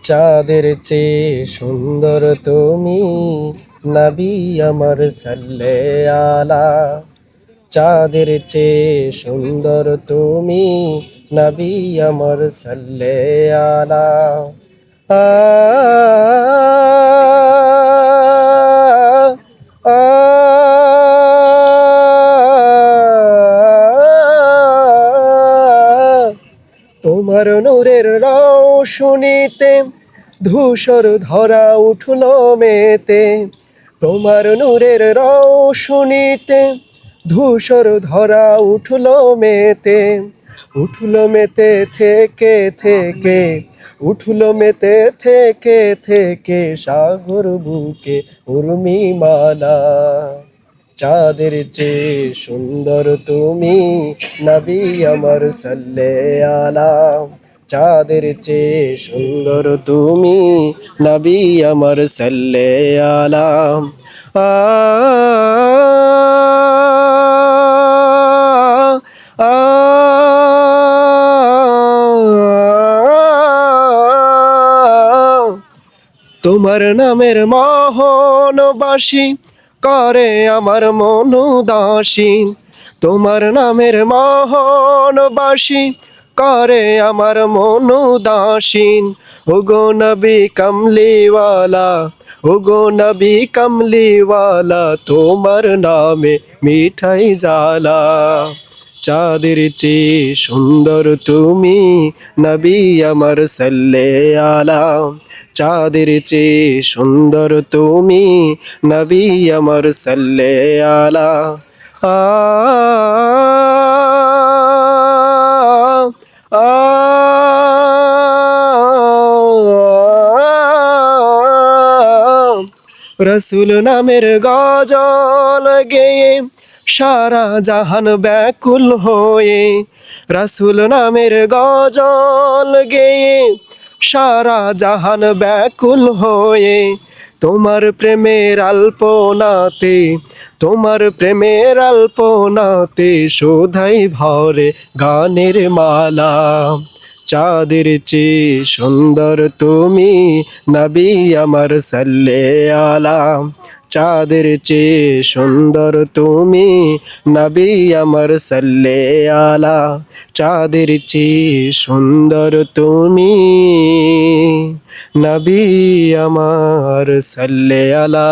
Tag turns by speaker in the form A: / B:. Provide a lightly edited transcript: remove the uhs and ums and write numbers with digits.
A: চাঁদের চেয়ে সুন্দর তুমি, নবী আমার সাল্লে আলা। চাঁদের চেয়ে সুন্দর তুমি, নবী আমার সাল্লে আলা। আ আ তোমার নূরের রৌশনীতে ধূসর ধরা উঠল মেতে। তোমার নূরের রৌশনীতে ধূসর ধরা উঠল মেতে। উঠল মেতে থেকে থেকে, উঠল মেতে থেকে থেকে সাগর বুকে উর্মিমালা। চাঁদের চেয়ে সুন্দর তুমি, নবী আমার সাল্লে আলা। চাঁদের চেয়ে সুন্দর তুমি, নবী আমার সাল্লে আলা। আ আ তোমার নামের মোহনবাসী করে আমার মন উদাসী। তোমার নামের মোহনবাসী করে আমার মন উদাসীন। ওগো নবী কামলিওয়ালা, ওগো নবী কামলিওয়ালা, তোমার নামে মিঠাই জালা। চাঁদের চেয়ে সুন্দর তুমি, নবী আমার সাল্লে আলা। চাঁদের চেয়ে সুন্দর তুমি, নবী আমার সাল্লে আলা। আ আ রসুল নামের গজল গেয়ে সারা জাহান ব্যাকুল হয়ে। রসুল নামের গজল গেয়ে সারা জাহান ব্যাকুল হয়ে। তোমার প্রেমের আলপনাতে, তোমার প্রেমের আলপনাতে শোধাই ভরে গানের মালা। চাঁদের চেয়ে সুন্দর তুমি, নবী আমার সাল্লে আলা। চাঁদের চেয়ে সুন্দর তুমি, নবী আমার সাল্লে আলা। চাঁদের চেয়ে সুন্দর তুমি, নবী আমার সাল্লে আলা।